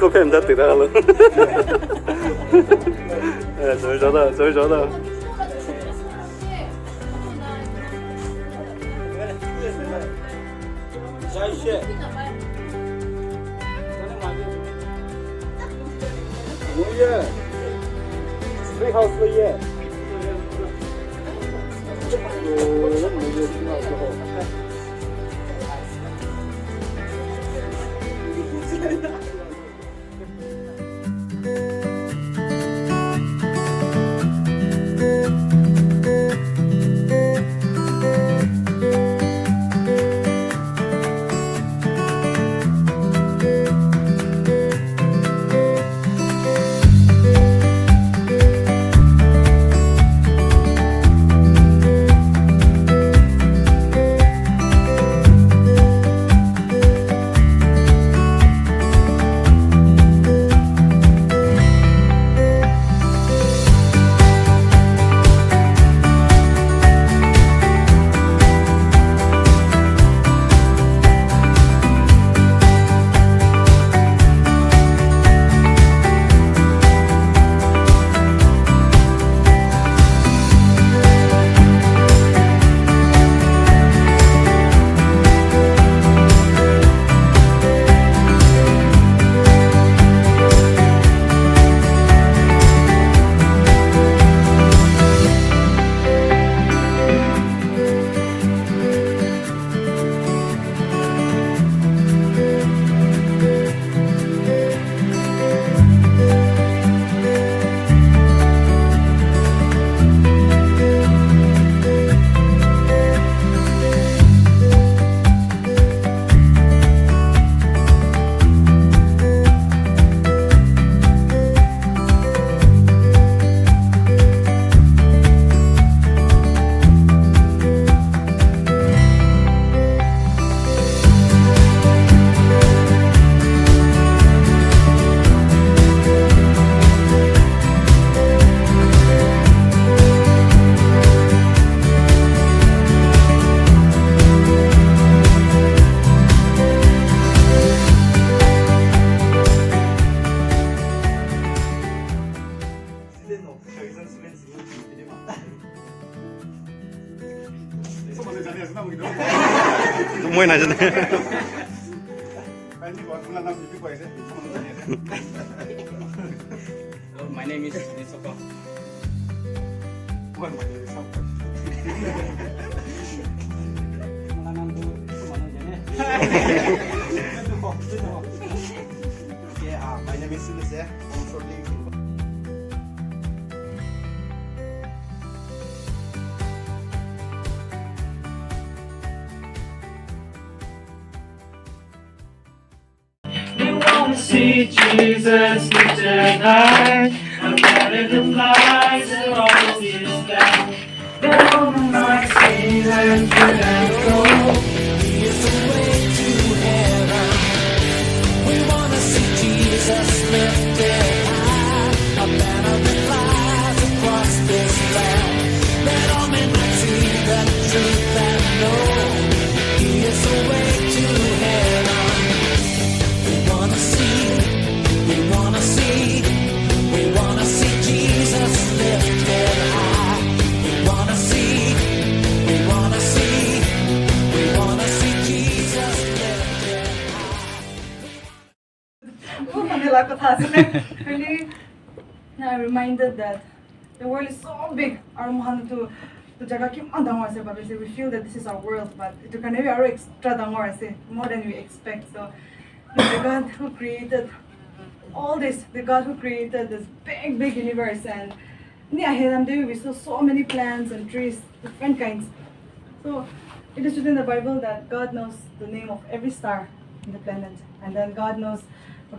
뱀 다 들어가려. 저기 저다, 저기 저다. 뭐야? 스테이크 하우스에. Muy nice. My name is Nisoko. Yeah, my name is Silas. I'm from Lincoln. See Jesus tonight. I'm getting the flies and all this down. The woman likes me and good and go. He is the way to heaven. We wanna see Jesus lifted high. A banner that flies across this land. Let all men might see the truth and know. He is the way to heaven. We wanna see Jesus lifted high. We wanna see Jesus lifted high. Really, I'm reminded that the world is so big. We feel that this is our world, but it can be extra more than we expect. So the God who created all this, the God who created this big universe, and we saw so many plants and trees, different kinds. So it is written in the Bible that God knows the name of every star in the planet, and then God knows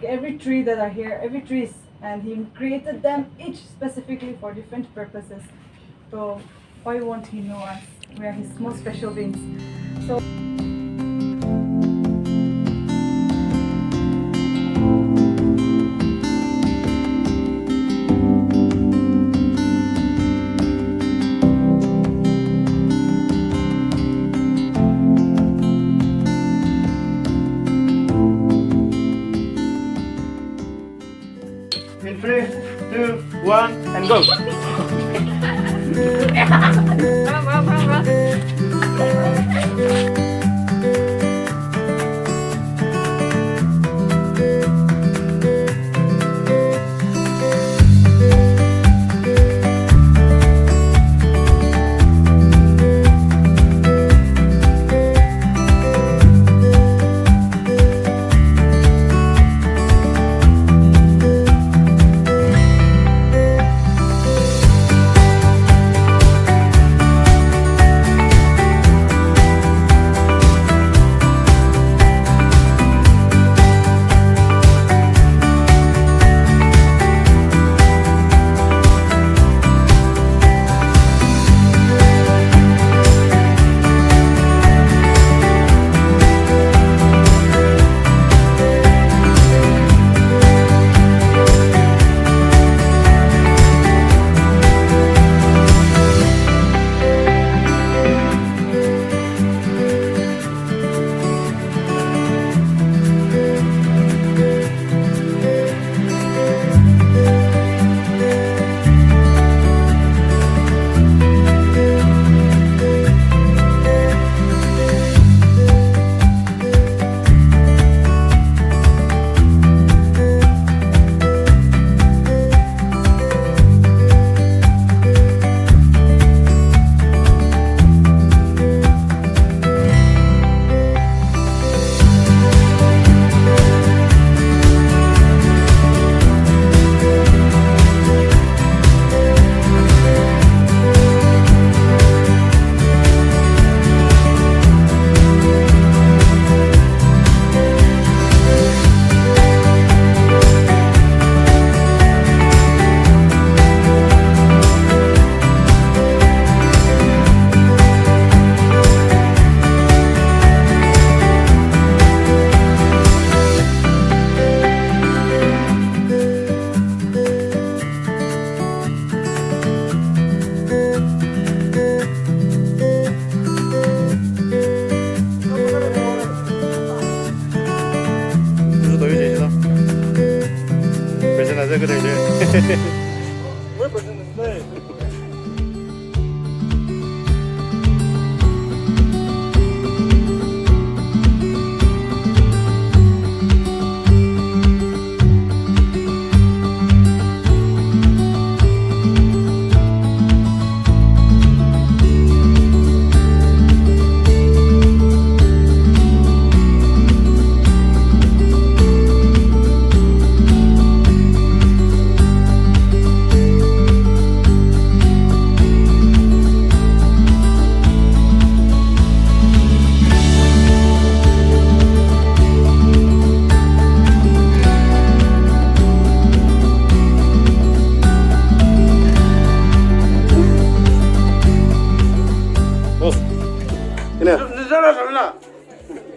every tree that are here, every trees, and He created them each specifically for different purposes. So why won't He know us? We are His most special beings. So. and go.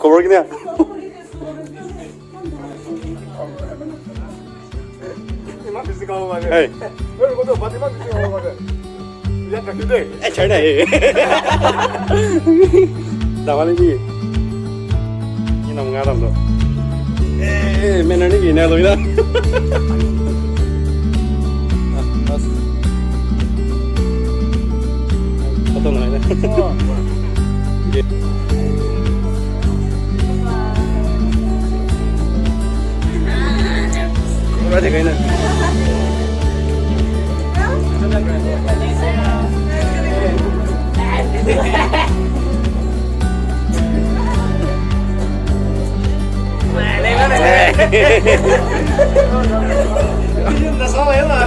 Cover gini ya. Hey. Chơi này. Đào anh đi. Như nằm ngã nằm rồi. Ê, mình nói gì nè rồi đó. Có tao nói đấy. Berarti kayaknya. Udah salah ya lah.